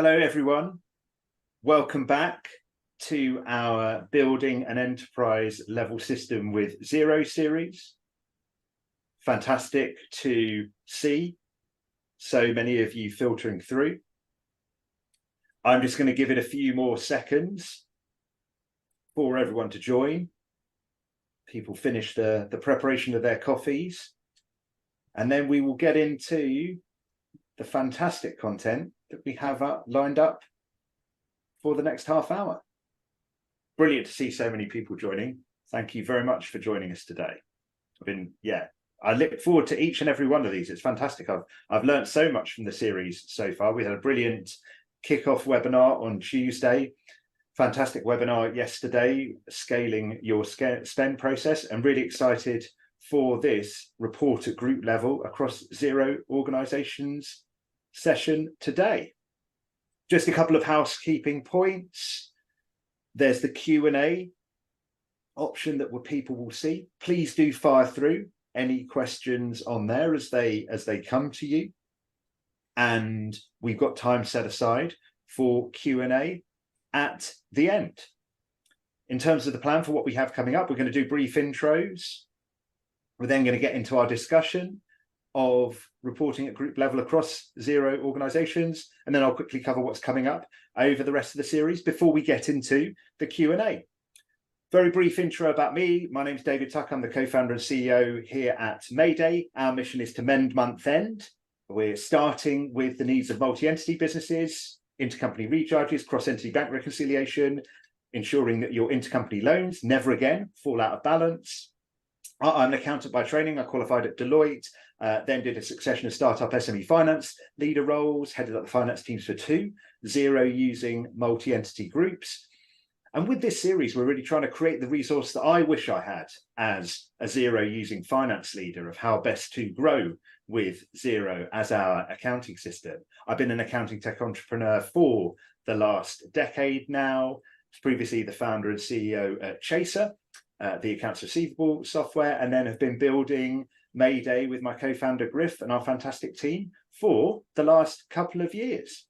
Hello, everyone. Welcome back to our Building an Enterprise Level System with Xero series. Fantastic to see so many of you filtering through. I'm just going to give it a few more seconds for everyone to join. People finish the preparation of their coffees, and then we will get into the fantastic content that we have lined up for the next half hour. Brilliant to see so many people joining. Thank you very much for joining us today. I look forward to each and every one of these. It's fantastic. I've learned so much from the series so far. We had a brilliant kickoff webinar on Tuesday. Fantastic webinar yesterday, scaling your spend process, and really excited for this report at group level across Xero organizations session today. Just a couple of housekeeping points. There's the Q&A option that people will see. Please do fire through any questions on there as they come to you. And we've got time set aside for Q&A at the end. In terms of the plan for what we have coming up, we're going to do brief intros. We're then going to get into our discussion of reporting at group level across Xero organizations, and then I'll quickly cover what's coming up over the rest of the series before we get into the Q&A. Very brief intro about me. My name's David Tuck. I'm the co-founder and CEO here at Mayday. Our mission is to mend month end. We're starting with the needs of multi-entity businesses, intercompany recharges, cross-entity bank reconciliation, ensuring that your intercompany loans never again fall out of balance. I'm an accountant by training. I qualified at Deloitte, then did a succession of startup SME finance leader roles, headed up the finance teams for two Xero using multi-entity groups. And with this series, we're really trying to create the resource that I wish I had as a Xero using finance leader of how best to grow with Xero as our accounting system. I've been an accounting tech entrepreneur for the last decade now. Previously the founder and CEO at Chaser, the accounts receivable software, and then have been building Mayday with my co-founder Griff and our fantastic team for the last couple of years.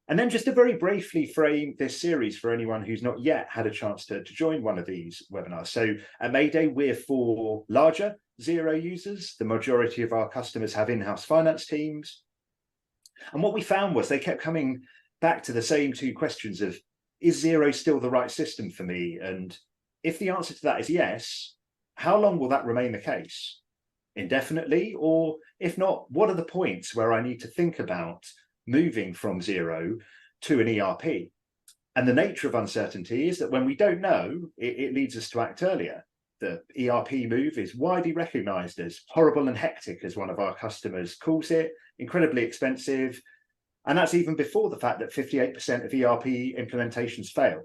And then just to very briefly frame this series for anyone who's not yet had a chance to join one of these webinars. So at Mayday, we're for larger Xero users. The majority of our customers have in-house finance teams. And what we found was they kept coming back to the same two questions of, is Xero still the right system for me? And if the answer to that is yes, how long will that remain the case? Indefinitely? Or if not, what are the points where I need to think about moving from Xero to an ERP? And the nature of uncertainty is that when we don't know, it leads us to act earlier. The ERP move is widely recognized as horrible and hectic, as one of our customers calls it, incredibly expensive. And that's even before the fact that 58% of ERP implementations fail.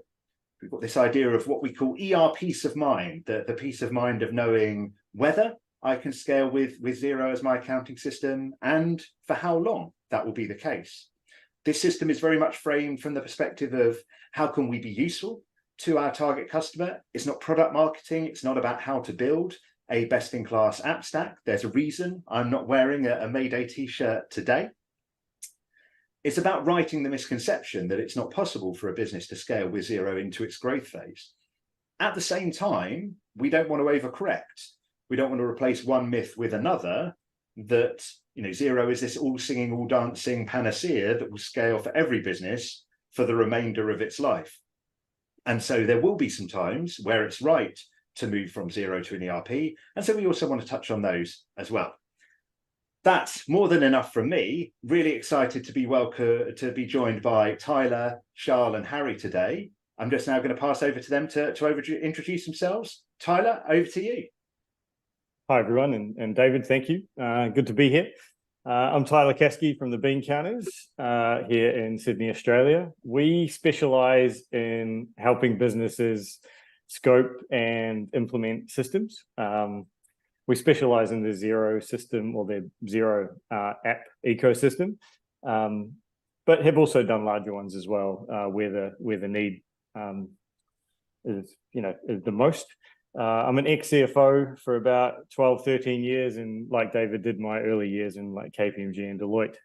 We've got this idea of what we call ERP peace of mind, the peace of mind of knowing whether I can scale with Xero as my accounting system and for how long that will be the case. This system is very much framed from the perspective of how can we be useful to our target customer. It's not product marketing. It's not about how to build a best-in-class app stack. There's a reason I'm not wearing a Mayday t-shirt today. It's about righting the misconception that it's not possible for a business to scale with Xero into its growth phase. At the same time, we don't want to overcorrect. We don't want to replace one myth with another, that Xero is this all singing, all dancing panacea that will scale for every business for the remainder of its life. And so there will be some times where it's right to move from Xero to an ERP. And so we also want to touch on those as well. That's more than enough from me. Really excited to be joined by Tyler, Charl, and Harry today. I'm just now going to pass over to them to introduce themselves. Tyler, over to you. Hi, everyone, and David, thank you. Good to be here. I'm Tyler Caskey from the Bean Counters here in Sydney, Australia. We specialise in helping businesses scope and implement systems. We specialise in the Xero system, or the Xero app ecosystem, but have also done larger ones as well, where the need is the most. I'm an ex-CFO for about 12, 13 years, and like David did my early years in like KPMG and Deloitte.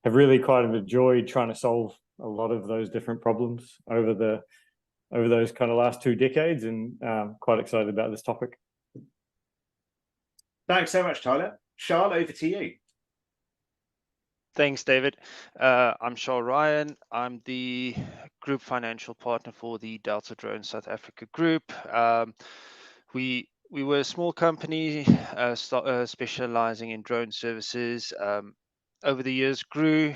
have really kind of enjoyed trying to solve a lot of those different problems over those kind of last 2 decades, and quite excited about this topic. Thanks so much, Tyler. Charl, over to you. Thanks, David. I'm Charl Ryan. I'm the group financial partner for the Delta Drone South Africa group. We were a small company specializing in drone services. Over the years, grew,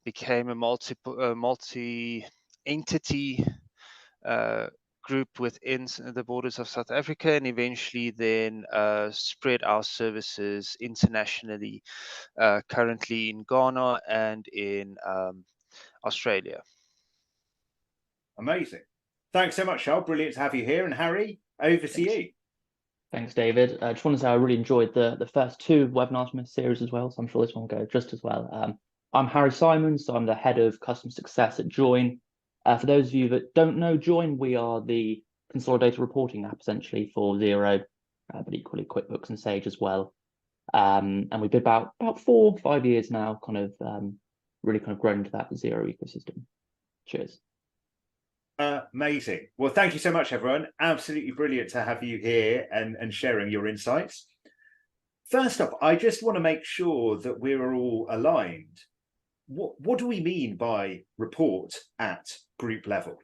became a multi-entity group within the borders of South Africa, and eventually then spread our services internationally, currently in Ghana and in Australia. Amazing. Thanks so much, Charl. Brilliant to have you here. And Harry, over to you. Thanks, David. I just want to say I really enjoyed the first 2 webinars from this series as well, so I'm sure this one will go just as well. I'm Harry Simons, so I'm the head of customer success at Joiin. For those of you that don't know Joiin, we are the consolidated reporting app essentially for Xero, but equally QuickBooks and Sage as well. And we've been about 4 or 5 years now, really grown into that Xero ecosystem. Cheers. Amazing. Well, thank you so much, everyone. Absolutely brilliant to have you here and sharing your insights. First up, I just want to make sure that we're all aligned. What do we mean by report at group level?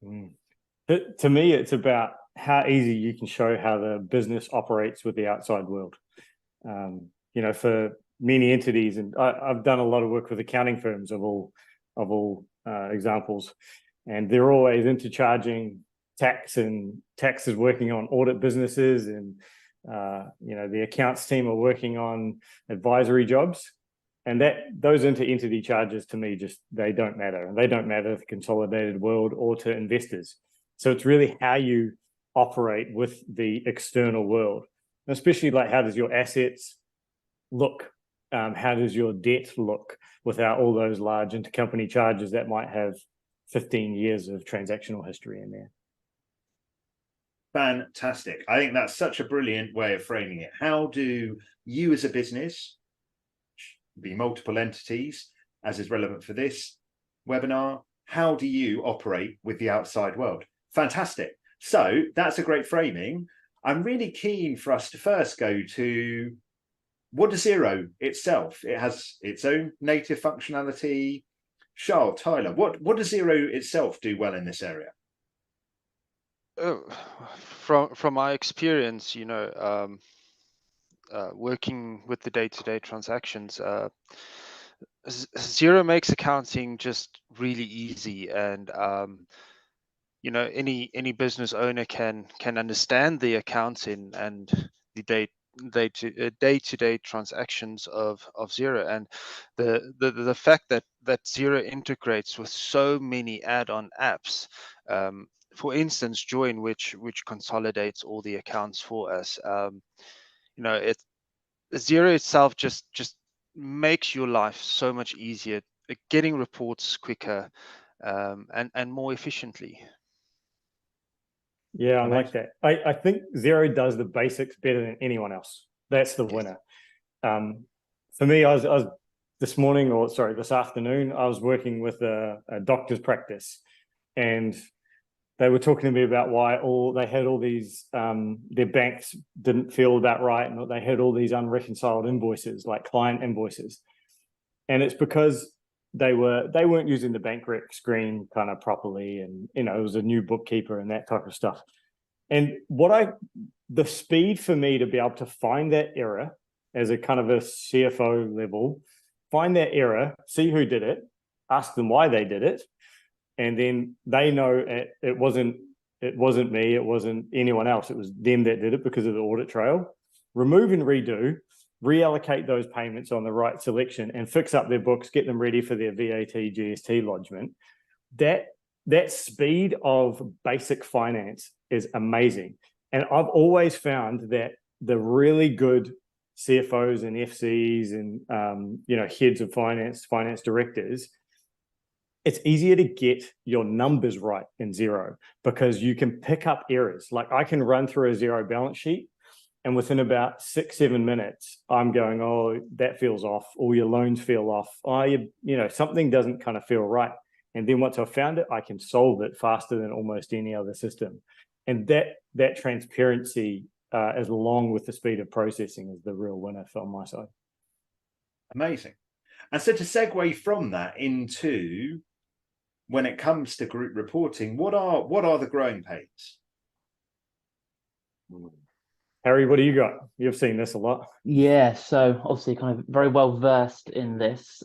To me, it's about how easy you can show how the business operates with the outside world. For many entities, and I've done a lot of work with accounting firms of all examples, and they're always intercharging tax, and tax is working on audit businesses, and the accounts team are working on advisory jobs. And those inter-entity charges, to me, they don't matter. And they don't matter to the consolidated world or to investors. So it's really how you operate with the external world, and especially how does your assets look? How does your debt look without all those large intercompany charges that might have 15 years of transactional history in there? Fantastic. I think that's such a brilliant way of framing it. How do you as a business, be multiple entities, as is relevant for this webinar, how do you operate with the outside world? Fantastic. So that's a great framing. I'm really keen for us to first go to, what does Xero itself? It has its own native functionality. Charl, Tyler, what does Xero itself do well in this area? From my experience, working with the day-to-day transactions, Xero makes accounting just really easy, and any business owner can understand the accounting and the day-to-day transactions of Xero, and the fact that Xero integrates with so many add-on apps. For instance, Joiin, which consolidates all the accounts for us. Xero itself just makes your life so much easier, getting reports quicker, and more efficiently. Yeah, I like that. I think Xero does the basics better than anyone else. That's the winner. For me, I was this afternoon, I was working with a doctor's practice, and they were talking to me about why they had all these, their banks didn't feel that right, and they had all these unreconciled invoices, like client invoices. And it's because they weren't using the bank rec screen properly, and it was a new bookkeeper and that type of stuff. And the speed for me to be able to find that error as a kind of a CFO level, find that error, see who did it, ask them why they did it, and then they know it wasn't me, it wasn't anyone else, it was them that did it because of the audit trail. Remove and redo, reallocate those payments on the right selection, and fix up their books, get them ready for their VAT, GST lodgement. That speed of basic finance is amazing. And I've always found that the really good CFOs and FCs and heads of finance directors, it's easier to get your numbers right in Xero because you can pick up errors. Like I can run through a Xero balance sheet And within about 6-7 minutes, I'm going, oh, that feels off. All your loans feel off. Oh, you know, something doesn't kind of feel right. And then once I've found it, I can solve it faster than almost any other system. And that transparency, as along with the speed of processing, is the real winner from my side. Amazing. And so to segue from that into when it comes to group reporting, what are the growing pains? Harry, what do you got? You've seen this a lot. Yeah, so obviously kind of very well versed in this.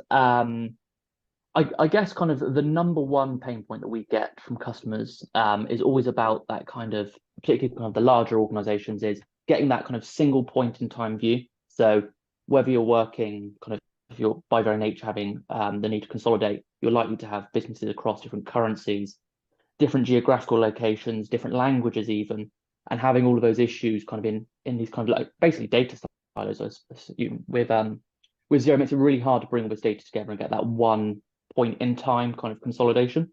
I guess kind of the number one pain point that we get from customers is always about that kind of, particularly kind of the larger organizations, is getting that kind of single point in time view. So whether you're working kind of, if you're by very nature having the need to consolidate, you're likely to have businesses across different currencies, different geographical locations, different languages even, and having all of those issues kind of in these kind of like basically data silos. With Xero, it makes it really hard to bring all this data together and get that one point in time kind of consolidation,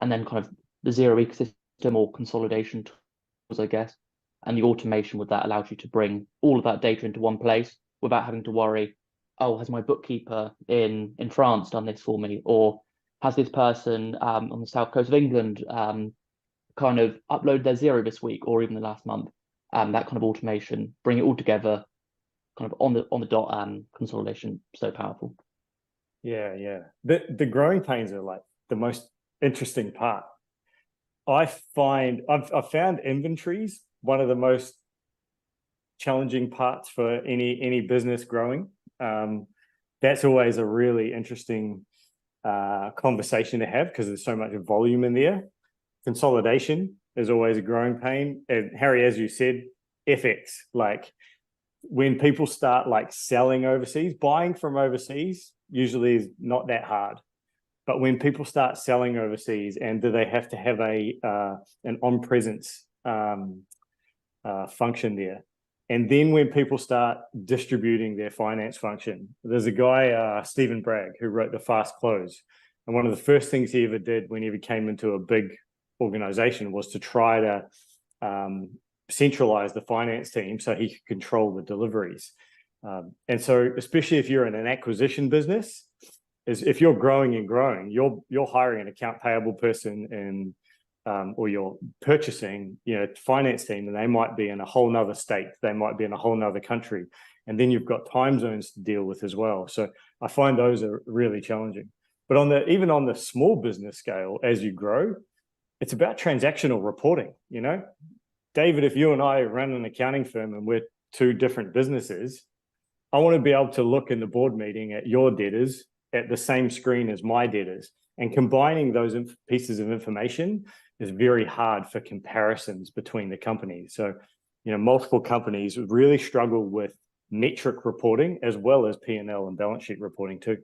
and then kind of the Xero ecosystem or consolidation tools, I guess, and the automation with that allows you to bring all of that data into one place without having to worry, oh, has my bookkeeper in France done this for me, or has this person on the south coast of England kind of uploaded their Xero this week or even the last month. That kind of automation, bring it all together, kind of on the dot. Consolidation, so powerful. Yeah. The growing pains are like the most interesting part. I've found inventories one of the most challenging parts for any business growing. That's always a really interesting conversation to have because there's so much volume in there. Consolidation is always a growing pain. And Harry, as you said, FX, like when people start like selling overseas, buying from overseas usually is not that hard. But when people start selling overseas, and do they have to have an on-presence function there? And then when people start distributing their finance function, there's a guy, Stephen Bragg, who wrote The Fast Close. And one of the first things he ever did when he came into a big organization was to try to centralize the finance team so he could control the deliveries. And so, especially if you're in an acquisition business, if you're growing and growing, you're hiring an account payable person and or you're purchasing, finance team, and they might be in a whole nother state, they might be in a whole nother country, and then you've got time zones to deal with as well. So I find those are really challenging. But even on the small business scale, as you grow, it's about transactional reporting. David, if you and I run an accounting firm and we're two different businesses, I want to be able to look in the board meeting at your debtors at the same screen as my debtors. And combining those pieces of information is very hard for comparisons between the companies. So, multiple companies really struggle with metric reporting as well as P&L and balance sheet reporting too.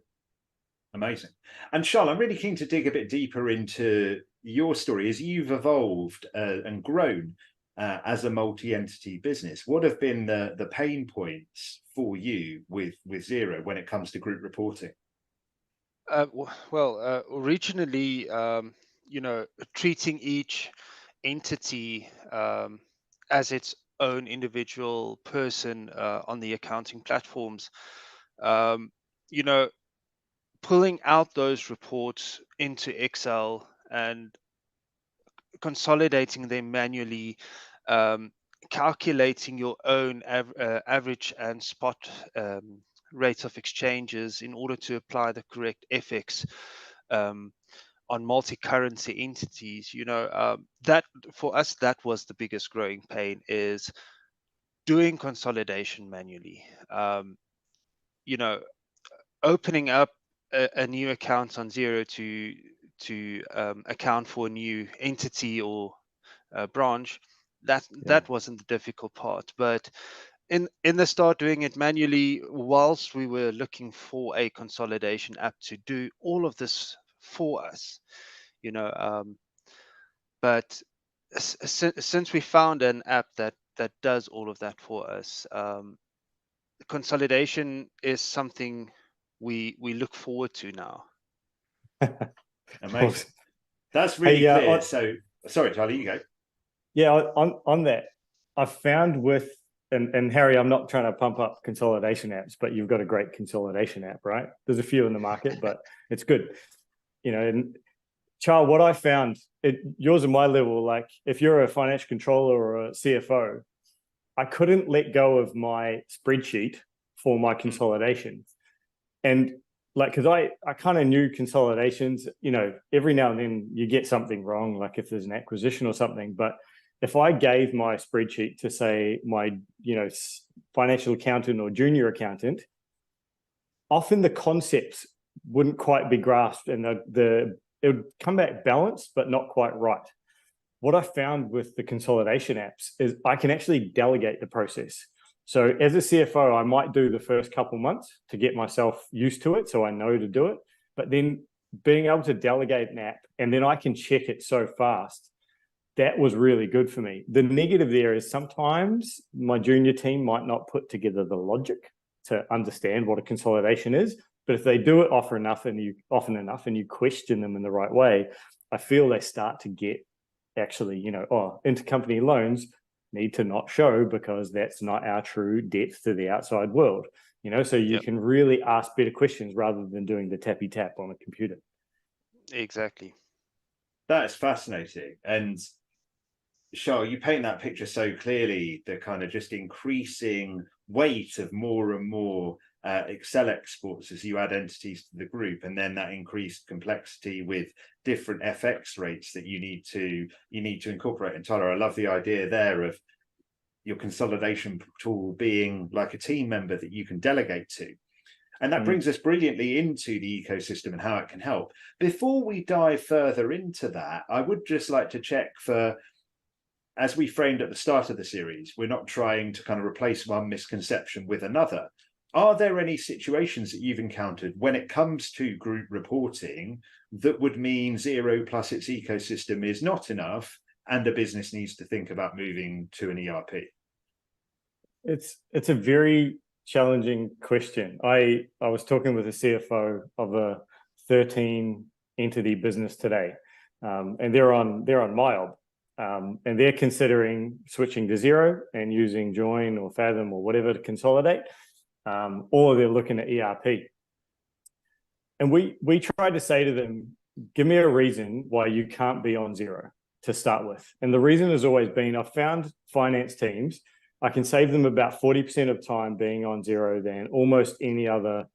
Amazing. And Charl, I'm really keen to dig a bit deeper into your story as you've evolved and grown as a multi-entity business. What have been the pain points for you with Xero when it comes to group reporting? Originally, treating each entity as its own individual person on the accounting platforms, pulling out those reports into Excel and consolidating them manually, calculating your own average and spot rates of exchanges in order to apply the correct FX on multi-currency entities. That for us, that was the biggest growing pain, is doing consolidation manually. Opening up a new account on Xero to account for a new entity or branch, that wasn't the difficult part. But in the start, doing it manually whilst we were looking for a consolidation app to do all of this for us, but since we found an app that does all of that for us, consolidation is something we look forward to now. Amazing. That's really clear. So sorry, Charlie, you go. Yeah, on that, I've found with and Harry, I'm not trying to pump up consolidation apps, but you've got a great consolidation app, right? There's a few in the market, but it's good. And Charl, what I found, yours and my level, like if you're a financial controller or a CFO, I couldn't let go of my spreadsheet for my consolidation. And like, because I kind of knew consolidations, every now and then you get something wrong, like if there's an acquisition or something. But if I gave my spreadsheet to, say, my, financial accountant or junior accountant, often the concepts wouldn't quite be grasped, and it would come back balanced, but not quite right. What I found with the consolidation apps is I can actually delegate the process. So as a CFO, I might do the first couple months to get myself used to it, so I know to do it. But then being able to delegate an app, and then I can check it so fast, that was really good for me. The negative there is sometimes my junior team might not put together the logic to understand what a consolidation is. But if they do it often enough and you question them in the right way, I feel they start to get actually, intercompany loans need to not show because that's not our true depth to the outside world. So you can really ask better questions rather than doing the tappy tap on a computer. Exactly. That is fascinating. And Charl, you paint that picture so clearly, the kind of just increasing weight of more and more Excel exports as you add entities to the group, and then that increased complexity with different FX rates that you need to incorporate. And Tyler, I love the idea there of your consolidation tool being like a team member that you can delegate to. And that brings us brilliantly into the ecosystem and how it can help. Before we dive further into that, I would just like to check for, as we framed at the start of the series, we're not trying to kind of replace one misconception with another. Are there any situations that you've encountered when it comes to group reporting that would mean Xero plus its ecosystem is not enough and a business needs to think about moving to an ERP? It's a very challenging question. I was talking with a CFO of a 13 entity business today, and they're on MyOb, and they're considering switching to Xero and using Joiin or Fathom or whatever to consolidate. Or they're looking at ERP. And we tried to say to them, give me a reason why you can't be on Xero to start with. And the reason has always been, I've found finance teams, I can save them about 40% of time being on Xero than almost any other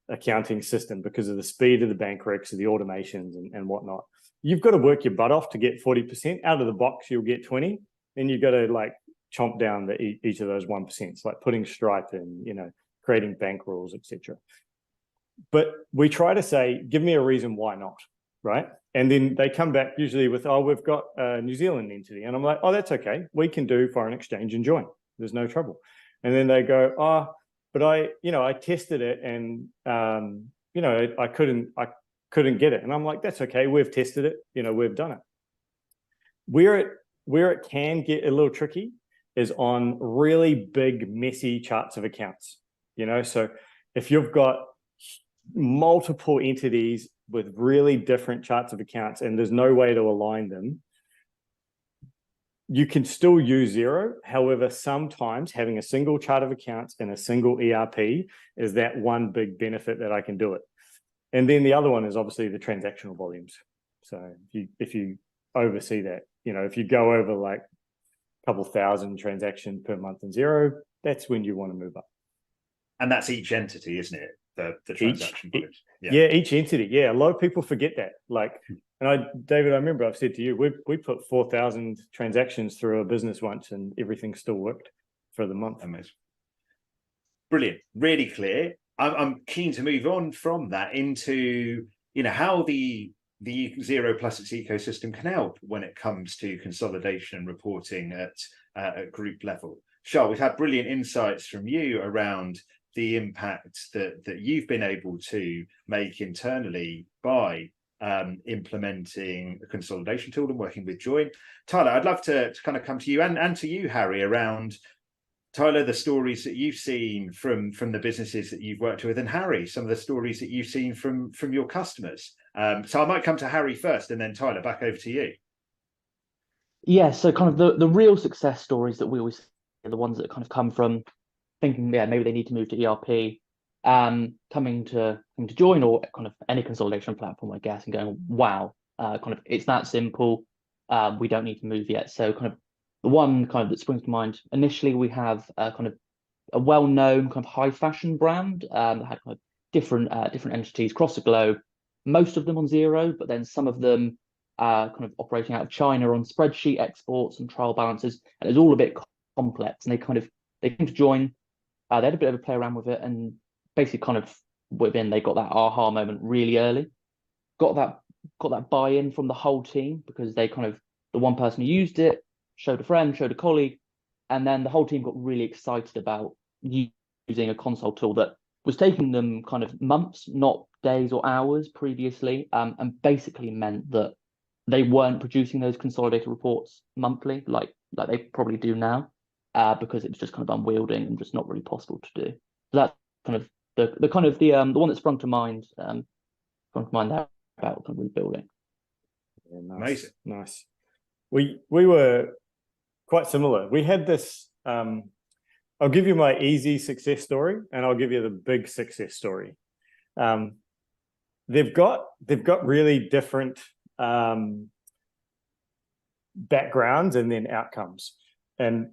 accounting system because of the speed of the bank recs, the automations and whatnot. You've got to work your butt off to get 40%. Out of the box, you'll get 20. Then you've got to chomp down each of those 1%. It's like putting Stripe in, creating bank rules, etc. But we try to say, give me a reason why not, right? And then they come back usually with, we've got a New Zealand entity. And I'm like, that's okay. We can do foreign exchange and Joiin. There's no trouble. And then they go, but I tested it and, I couldn't get it. And I'm like, that's okay. We've tested it. We've done it. Where it can get a little tricky is on really big, messy charts of accounts. So if you've got multiple entities with really different charts of accounts and there's no way to align them, you can still use Xero. However, sometimes having a single chart of accounts and a single ERP is that one big benefit that I can do it. And then the other one is obviously the transactional volumes. So if you oversee that, if you go over like a couple thousand transactions per month in Xero, that's when you want to move up. And that's each entity, isn't it? The transaction volumes. Yeah, each entity. Yeah, a lot of people forget that. David, I remember I've said to you, we put 4,000 transactions through a business once, and everything still worked for the month. Amazing. Brilliant. Really clear. I'm keen to move on from that into how the Xero plus its ecosystem can help when it comes to consolidation and reporting at group level. Charl, we've had brilliant insights from you around the impact that you've been able to make internally by implementing a consolidation tool and working with Joiin. Tyler, I'd love to kind of come to you and to you, Harry, around, Tyler, the stories that you've seen from the businesses that you've worked with, and Harry, some of the stories that you've seen from your customers. So I might come to Harry first and then Tyler, back over to you. Yeah, so kind of the real success stories that we always the ones that kind of come from thinking, yeah, maybe they need to move to ERP, coming to Joiin or kind of any consolidation platform, I guess, and going, wow, kind of it's that simple. We don't need to move yet. So kind of the one kind of that springs to mind initially, we have kind of a well-known kind of high fashion brand that had kind of different entities across the globe, most of them on Xero, but then some of them kind of operating out of China on spreadsheet exports and trial balances, and it was all a bit complex. And they came to Joiin. They had a bit of a play around with it, and basically kind of within they got that aha moment really early. Got that buy-in from the whole team because they kind of the one person who used it showed a friend, showed a colleague, and then the whole team got really excited about using a console tool that was taking them kind of months, not days or hours previously, and basically meant that they weren't producing those consolidated reports monthly like they probably do now, because it was just kind of unwieldy and just not really possible to do. So that's kind of the one that sprung to mind there about kind of rebuilding. Yeah, nice. Amazing. Nice. We were quite similar. We had this. I'll give you my easy success story, and I'll give you the big success story. They've got really different backgrounds and then outcomes, and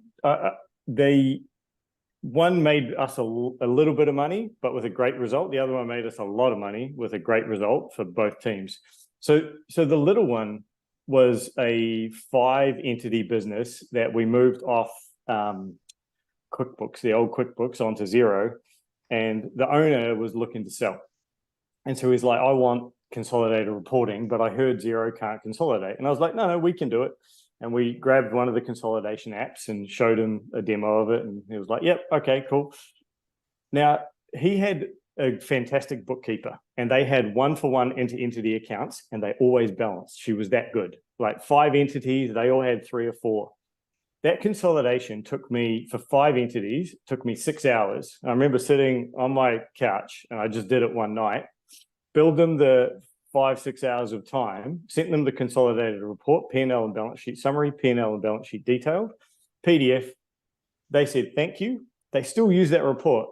one made us a little bit of money, but with a great result. The other one made us a lot of money with a great result for both teams. So the little one was a 5-entity business that we moved off QuickBooks, the old QuickBooks, onto Xero, and the owner was looking to sell. And so he's like, I want consolidated reporting, but I heard Xero can't consolidate. And I was like, no, we can do it. And we grabbed one of the consolidation apps and showed him a demo of it. And he was like, yep, okay, cool. Now, he had a fantastic bookkeeper, and they had 1-for-1 into-entity accounts, and they always balanced. She was that good. Like 5 entities, they all had 3 or 4. That consolidation took me, for 5 entities, took me 6 hours. I remember sitting on my couch, and I just did it one night, billed them the 5-6 hours of time, sent them the consolidated report, P&L and balance sheet summary, P&L and balance sheet detailed, PDF. They said, thank you. They still use that report,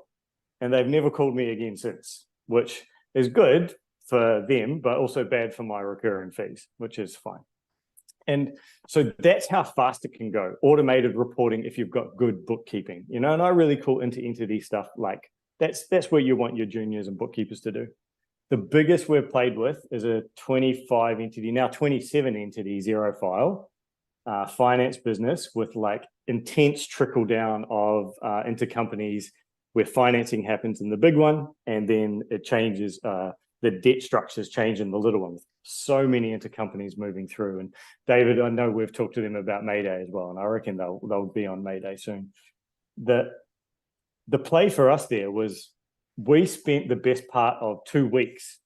and they've never called me again since, which is good for them, but also bad for my recurring fees, which is fine. And so that's how fast it can go. Automated reporting if you've got good bookkeeping, and I really cool into-entity stuff. Like that's where you want your juniors and bookkeepers to do. The biggest we've played with is a 25 entity, now 27 entity Xero file finance business with like intense trickle down of intercompanies where financing happens in the big one, and then it changes, the debt structures change in the little one. So many intercompanies moving through. And David, I know we've talked to them about Mayday as well, and I reckon they'll be on Mayday soon. The play for us there was we spent the best part of 2 weeks,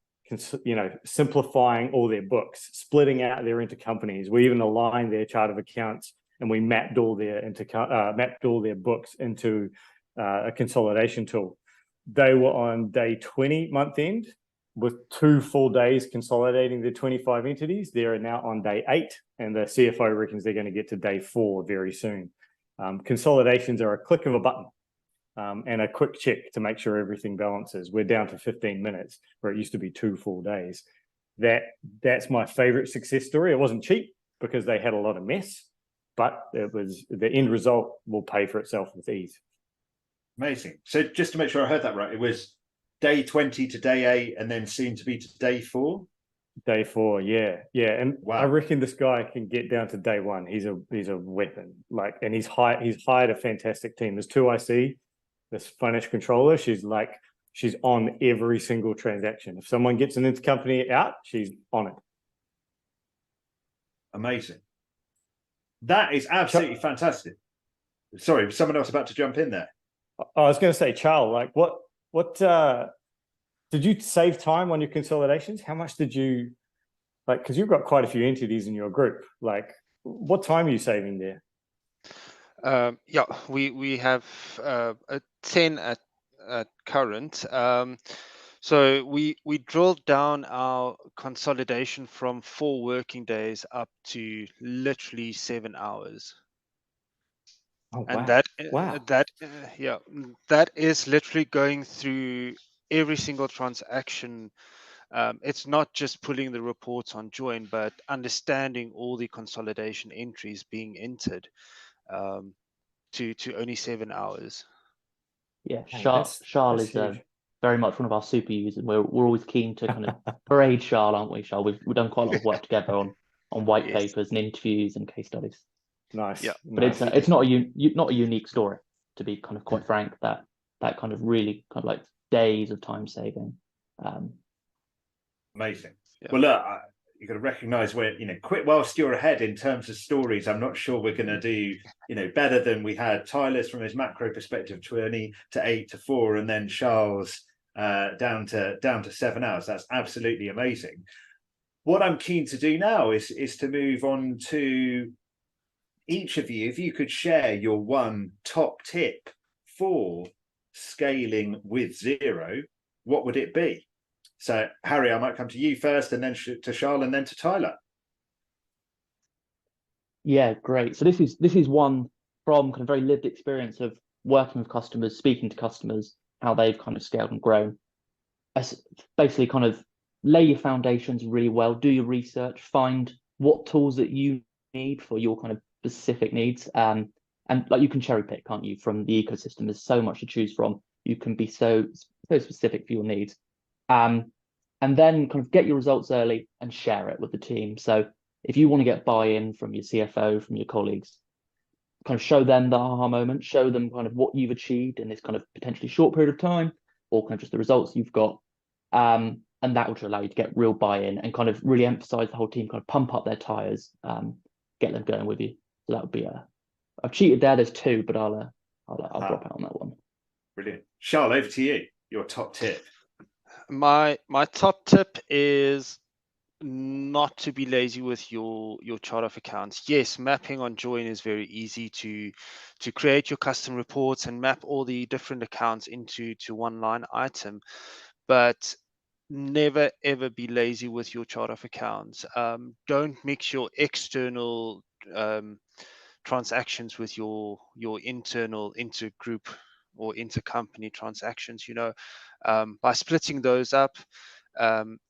simplifying all their books, splitting out their intercompanies. We even aligned their chart of accounts, and we mapped all their books into a consolidation tool. They were on day 20 month end with 2 full days consolidating the 25 entities. They're now on day 8, and the CFO reckons they're going to get to day 4 very soon. Consolidations are a click of a button. And a quick check to make sure everything balances. We're down to 15 minutes where it used to be 2 full days. That's my favorite success story. It wasn't cheap because they had a lot of mess, but it was the end result will pay for itself with ease. Amazing. So just to make sure I heard that right, it was day 20 to day 8 and then soon to be to day 4? Day 4, yeah. And wow. I reckon this guy can get down to day 1. He's a weapon. And he's hired a fantastic team. There's 2 I see. This financial controller, she's on every single transaction. If someone gets an intercompany out, she's on it. Amazing. That is absolutely fantastic. Sorry, was someone else about to jump in there? I was going to say, Charl, like what did you save time on your consolidations? How much did you, because you've got quite a few entities in your group, what time are you saving there? Yeah, we have a 10 at current. So we drilled down our consolidation from 4 working days up to literally 7 hours. Oh, And wow. Wow. that is literally going through every single transaction. It's not just pulling the reports on Join, but understanding all the consolidation entries being entered to only 7 hours. Yeah, Hey, Charl that's is huge. very much one of our super users. We're always keen to kind of parade Charl, aren't we, Charl? We've done quite a lot of work together on white Yes. papers and interviews and case studies. Nice. Yeah. But Nice. it's not not a unique story, to be kind of quite frank. That kind of really kind of like days of time saving. Amazing. Yeah. Well, look, you've got to recognise where, quit whilst you're ahead in terms of stories. I'm not sure we're going to do, better than we had Tyler's from his macro perspective, 20 to 8 to 4, and then Charles down to 7 hours. That's absolutely amazing. What I'm keen to do now is to move on to each of you. If you could share your one top tip for scaling with Xero, what would it be? So, Harry, I might come to you first, and then to Charl, and then to Tyler. Yeah, great. So this is one from kind of very lived experience of working with customers, speaking to customers, how they've kind of scaled and grown. Basically, kind of lay your foundations really well, do your research, find what tools that you need for your kind of specific needs. And like you can cherry pick, can't you, from the ecosystem? There's so much to choose from. You can be so specific for your needs. And then kind of get your results early and share it with the team. So if you want to get buy-in from your CFO, from your colleagues, kind of show them the aha moment, show them kind of what you've achieved in this kind of potentially short period of time, or kind of just the results you've got. And that will allow you to get real buy-in and kind of really emphasize the whole team, kind of pump up their tires, get them going with you. So that would be I've cheated there. There's two, but I'll drop out on that one. Brilliant. Charl, over to you. Your top tip. My top tip is not to be lazy with your chart of accounts. Yes, mapping on Join is very easy to create your custom reports and map all the different accounts into one line item, but never ever be lazy with your chart of accounts. Don't mix your external transactions with your internal intergroup or intercompany transactions. By splitting those up,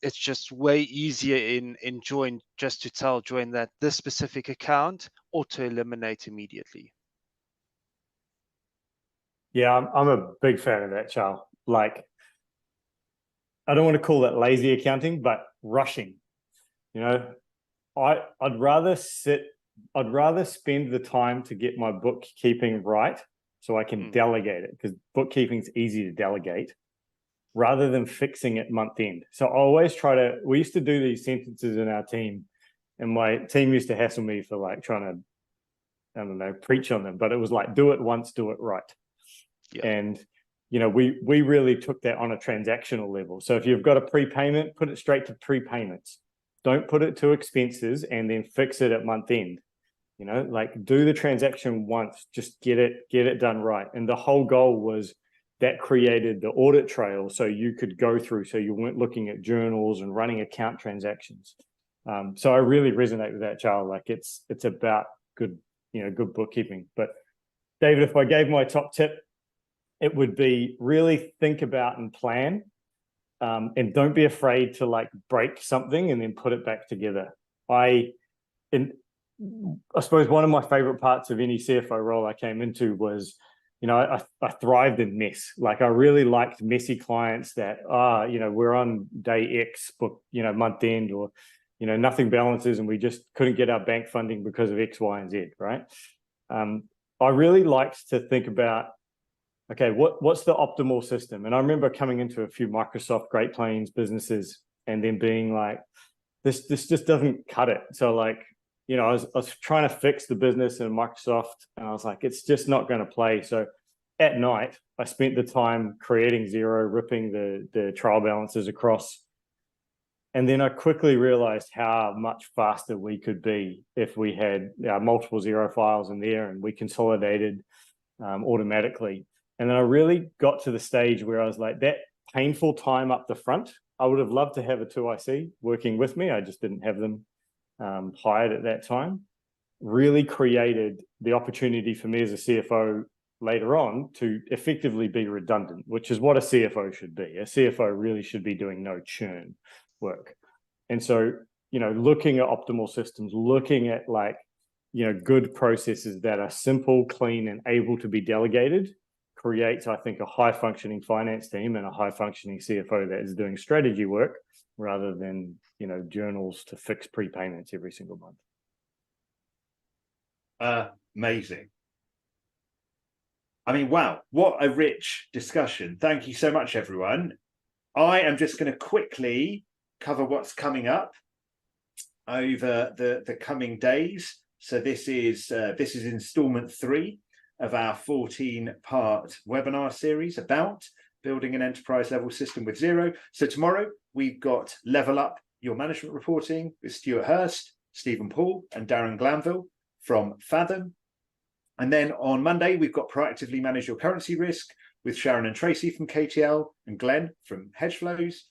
it's just way easier in Join just to tell Join that this specific account auto eliminate immediately. Yeah, I'm a big fan of that, Charl. Like, I don't want to call that lazy accounting, but rushing. I'd rather spend the time to get my bookkeeping right so I can delegate it, because bookkeeping is easy to delegate, rather than fixing it month end. So I always we used to do these sentences in our team, and my team used to hassle me for like trying to, I don't know, preach on them, but it was like, do it once, do it right. Yeah. And we really took that on a transactional level. So if you've got a prepayment, put it straight to prepayments. Don't put it to expenses and then fix it at month end. Like, do the transaction once, just get it done right. And the whole goal was that created the audit trail, so you could go through, so you weren't looking at journals and running account transactions. So I really resonate with that, Charl. Like, it's about good bookkeeping. But David, if I gave my top tip, it would be really think about and plan, and don't be afraid to like break something and then put it back together. I suppose one of my favorite parts of any CFO role I came into was, I thrived in mess. Like, I really liked messy clients that, we're on day X, book, month end, or, nothing balances and we just couldn't get our bank funding because of X, Y, and Z, right? I really liked to think about, okay, what's the optimal system? And I remember coming into a few Microsoft Great Plains businesses and then being like, this just doesn't cut it. So like, I was trying to fix the business in Microsoft, and I was like, it's just not going to play. So at night, I spent the time creating Xero, ripping the trial balances across. And then I quickly realized how much faster we could be if we had multiple Xero files in there and we consolidated automatically. And then I really got to the stage where I was like, that painful time up the front, I would have loved to have a 2IC working with me. I just didn't have them hired at that time. really created the opportunity for me as a CFO later on to effectively be redundant, which is what a CFO should be. A CFO really should be doing no churn work. And so, looking at optimal systems, looking at good processes that are simple, clean, and able to be delegated creates, I think, a high functioning finance team and a high functioning CFO that is doing strategy work rather than, journals to fix prepayments every single month. Amazing. I mean, wow, what a rich discussion. Thank you so much, everyone. I am just going to quickly cover what's coming up over the coming days. So this is installment 3 of our 14-part webinar series about building an enterprise level system with Xero. So tomorrow we've got Level Up Your Management Reporting with Stuart Hurst, Stephen Paul, and Darren Glanville from Fathom. And then on Monday, we've got Proactively Manage Your Currency Risk with Sharon and Tracy from KTL and Glenn from Hedge Flows.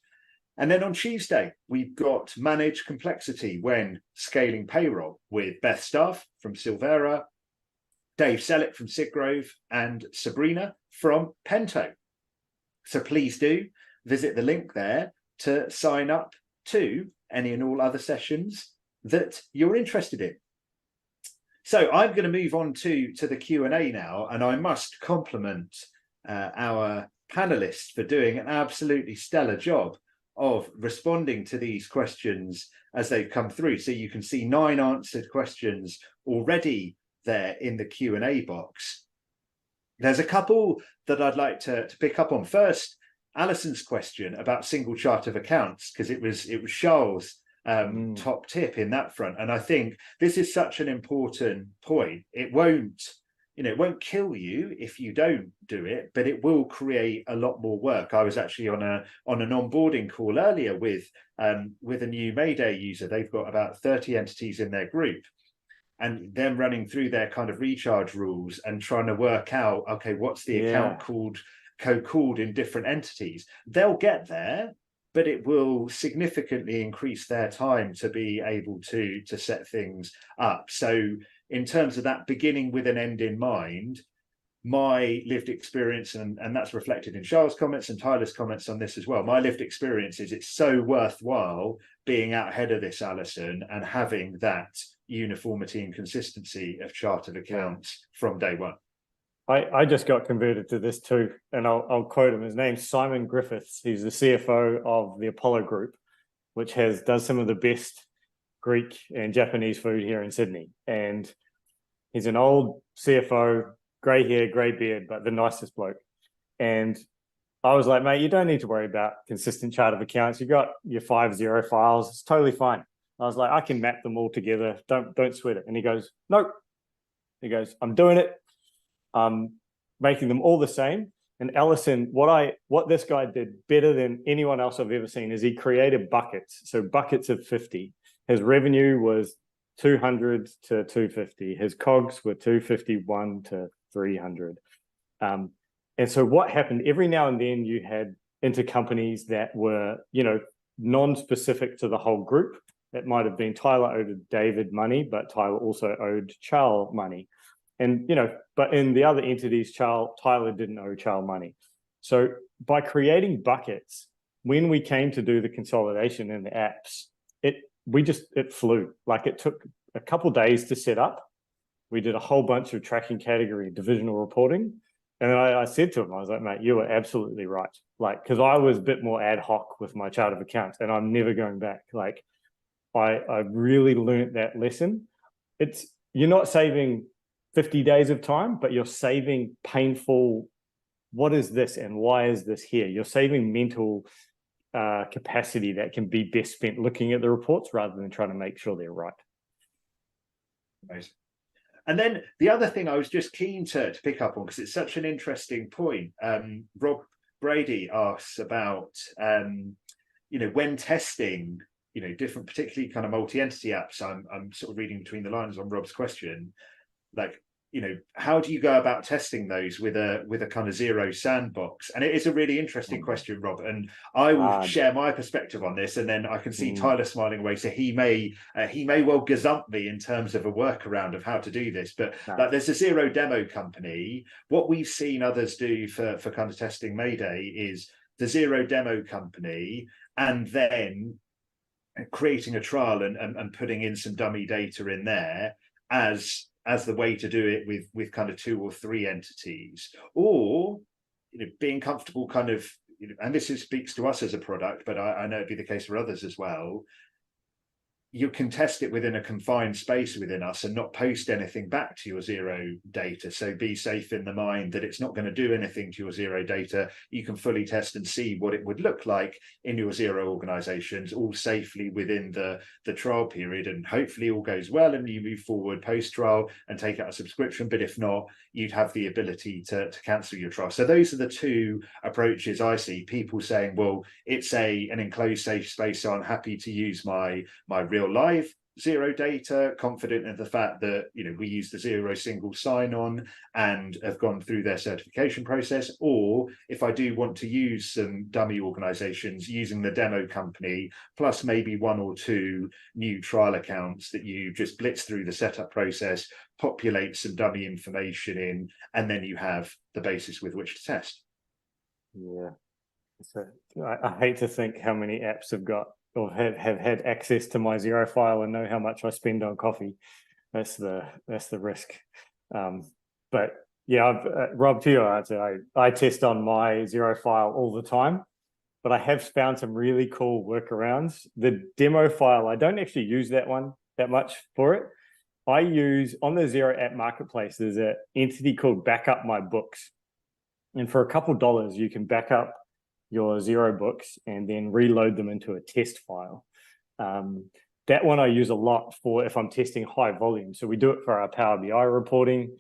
And then on Tuesday, we've got Manage Complexity when scaling payroll with Beth Staff from Silvera, Dave Selleck from Siggrove, and Sabrina from Pento. So please do visit the link there to sign up to any and all other sessions that you're interested in. So I'm going to move on to the Q&A now, and I must compliment our panelists for doing an absolutely stellar job of responding to these questions as they've come through. So you can see 9 answered questions already there in the Q&A box. There's a couple that I'd like to pick up on. First, Alison's question about single chart of accounts, because it was Charles' top tip in that front. And I think this is such an important point. It won't kill you if you don't do it, but it will create a lot more work. I was actually on an onboarding call earlier with a new Mayday user. They've got about 30 entities in their group, and them running through their kind of recharge rules and trying to work out, okay, what's the account called in different entities. They'll get there, but it will significantly increase their time to be able to set things up. So in terms of that, beginning with an end in mind, my lived experience, and that's reflected in Charles' comments and Tyler's comments on this as well, my lived experience is it's so worthwhile being out ahead of this, Alison, and having that uniformity and consistency of chart of accounts from day one. I just got converted to this too, and I'll quote him. His name's Simon Griffiths. He's the CFO of the Apollo Group, which does some of the best Greek and Japanese food here in Sydney. And he's an old CFO, grey hair, grey beard, but the nicest bloke. And I was like, mate, you don't need to worry about consistent chart of accounts. You got your 5 Xero files. It's totally fine. I was like, I can map them all together. Don't sweat it. And he goes, nope. He goes, I'm doing it. Making them all the same. And Alison, what this guy did better than anyone else I've ever seen is he created buckets. So buckets of 50. His revenue was 200 to 250. His COGS were 251 to 300. And so what happened, every now and then you had intercompanies that were, non-specific to the whole group. It might have been Tyler owed David money, but Tyler also owed Charl money. And, but in the other entities, Tyler didn't owe Charl money. So by creating buckets, when we came to do the consolidation in the apps, it flew. Like it took a couple of days to set up. We did a whole bunch of tracking category divisional reporting. And I said to him, I was like, mate, you were absolutely right. Like, because I was a bit more ad hoc with my chart of accounts and I'm never going back. Like, I really learned that lesson. You're not saving 50 days of time, but you're saving painful, what is this and why is this here? You're saving mental capacity that can be best spent looking at the reports rather than trying to make sure they're right. Amazing. And then the other thing I was just keen to pick up on, because it's such an interesting point, Rob Brady asks about, when testing, different, particularly kind of multi-entity apps, I'm sort of reading between the lines on Rob's question, like how do you go about testing those with a kind of Xero sandbox? And it is a really interesting question, Rob, and I will share my perspective on this, and then I can see Tyler smiling away, so he may well gazump me in terms of a workaround of how to do this. But like, there's a Xero demo company. What we've seen others do for kind of testing Mayday is the Xero demo company, and then creating a trial and putting in some dummy data in there as the way to do it with kind of 2 or 3 entities, or being comfortable kind of, and this speaks to us as a product, but I know it'd be the case for others as well. You can test it within a confined space within us and not post anything back to your Xero data. So be safe in the mind that it's not going to do anything to your Xero data. You can fully test and see what it would look like in your Xero organizations, all safely within the trial period. And hopefully all goes well and you move forward post-trial and take out a subscription. But if not, you'd have the ability to cancel your trial. So those are the 2 approaches I see. People saying, well, it's an enclosed safe space, so I'm happy to use my real live Xero data, confident in the fact that we use the Xero single sign-on and have gone through their certification process. Or if I do want to use some dummy organizations, using the demo company plus maybe 1 or 2 new trial accounts that you just blitz through the setup process, populate some dummy information in, and then you have the basis with which to test. Yeah, so I hate to think how many apps have got or have had access to my Xero file and know how much I spend on coffee. That's the risk. But yeah, Rob, to your answer, I test on my Xero file all the time, but I have found some really cool workarounds. The demo file, I don't actually use that much for it. I use, on the Xero app marketplace, there's an entity called Backup My Books. And for a couple dollars, you can back up your Xero books and then reload them into a test file. That one I use a lot for if I'm testing high volume. So we do it for our Power BI reporting.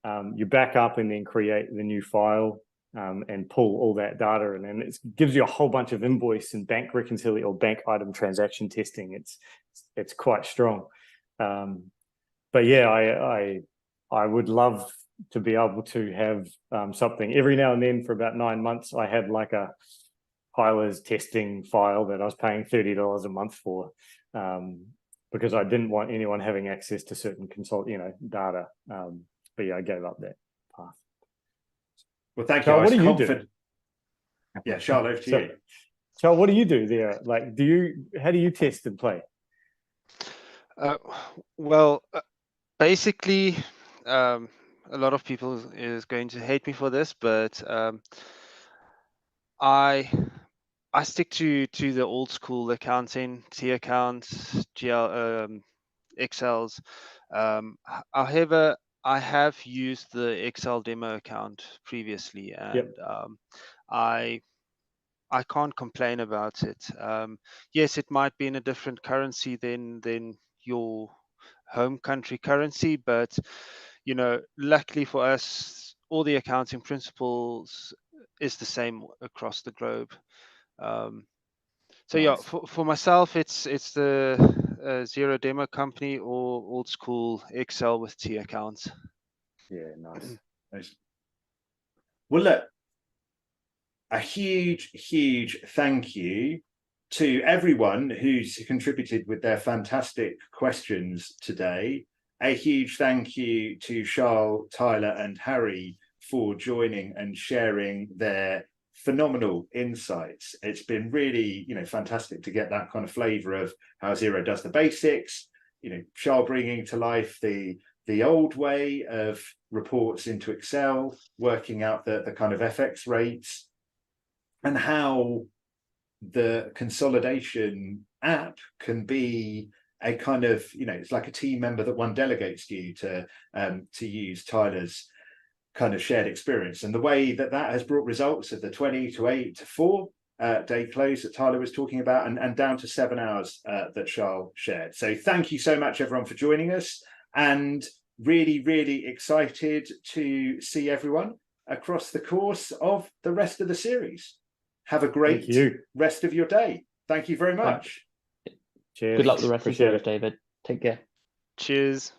You back up and then create the new file and pull all that data, and then it gives you a whole bunch of invoice and bank reconciliation or bank item transaction testing. It's quite strong. But yeah, I would love to be able to have something every now and then. For about 9 months, I had like a Tyler's testing file that I was paying $30 a month for, because I didn't want anyone having access to certain data. But yeah, I gave up that path. Well, thank Charl, you. what do you do? Yeah, Charl, over to you. Charl, what do you do there? Like, how do you test and play? Well, basically, a lot of people is going to hate me for this, but I stick to the old school accounting, T accounts, GL, Excels. However, I have used the Excel demo account previously, and I can't complain about it. Yes, it might be in a different currency than your home country currency, but luckily for us, all the accounting principles is the same across the globe. So yeah, for myself, it's the Xero demo company or old school Excel with T accounts. Yeah, nice. Well, look, a huge thank you to everyone who's contributed with their fantastic questions today. A huge thank you to Charl, Tyler, and Harry for joining and sharing their phenomenal insights. It's been really, fantastic to get that kind of flavor of how Xero does the basics. Charl bringing to life the old way of reports into Excel, working out the kind of FX rates, and how the consolidation app can be a kind of, it's like a team member that one delegates to you to use Tyler's kind of shared experience, and the way that has brought results of the 20 to 8 to 4 day close that Tyler was talking about, and down to 7 hours that Charl shared. So thank you so much, everyone, for joining us, and really excited to see everyone across the course of the rest of the series. Have a great rest of your day. Thank you very much. Cheers. Good luck with the rest of the series, David. Take care. Cheers.